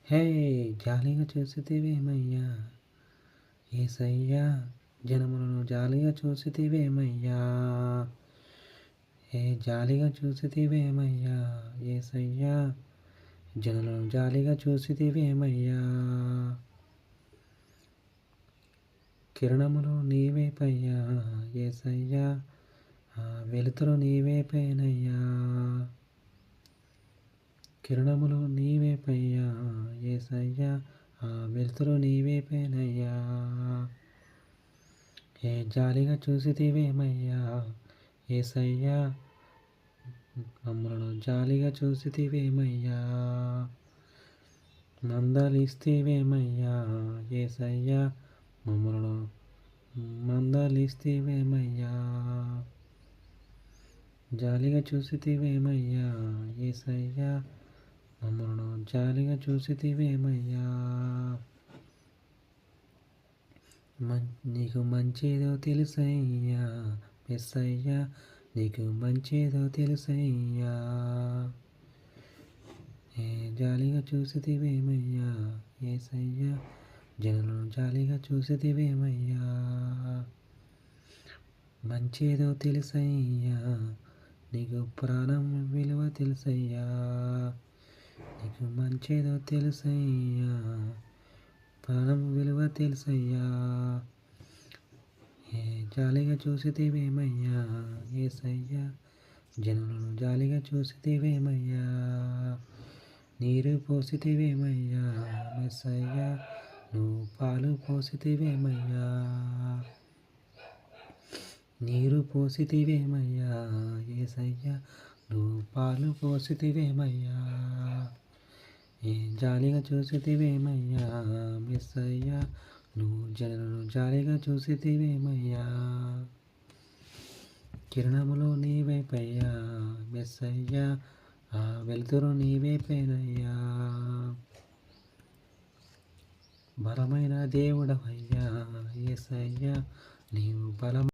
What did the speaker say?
హే జాలిగా చూసితివేమయ్యా యేసయ్యా జనములను జాలిగా చూసితివేమయ్యా జాలిగా చూసితివేమయ్యా యేసయ్యా జనులను జాలిగా చూసితివేమయ్యా కిరణములు నీవేపయ్యా యేసయ్యా వెలుతురు నీవేపేనయ్యా కిరణములు నీవేపయ్యా యేసయ్యా వెలుతురు నీవేపేనయ్యా జాలిగా చూసితివేమయ్యా యేసయ్యా మమ్మలను జాలిగా చూసితివేమయ్యా మందలిస్తివేమయ్యా యేసయ్యా మమ్మలను మందలిస్తివేమయ్యా జాలిగా చూసితివేమయ్యా యేసయ్యా మమ్మలను జాలిగా చూసితివేమయ్యా నీకు మంచిదో తెలుసయ్యా యేసయ్యా నీకు మంచిదో తెలుసయ్యా జాలిగా చూసితివేమయ్యా యేసయ్యా జనులను జాలిగా చూసితివేమయ్యా మంచిదో తెలుసయ్యా నీకు ప్రాణం విలువ తెలుసయ్యా నీకు మంచిదో తెలుసయ్యా ప్రాణం విలువ తెలుసయ్యా జాలిగా చూసితివేమయ్యా యేసయ్యా జనులను జాలిగా చూసితివేమయ్యా నీరు పోసితివేమయ్యా యేసయ్యా నువ్వు పాలు పోసితివేమయ్యా నీరు పోసితివేమయ్యా యేసయ్యా నువ్వు పాలు పోసితివేమయ్యా జాలిగా చూసితివేమయ్యా యేసయ్యా నువ్వు జనులను జాలిగా చూసితివేమయ్యా కిరణములు నీవేపయ్యా యేసయ్యా వెలుతురు నీవేపేనయ్యా బలమైన దేవుడవయ్యా యేసయ్యా నీవు బలం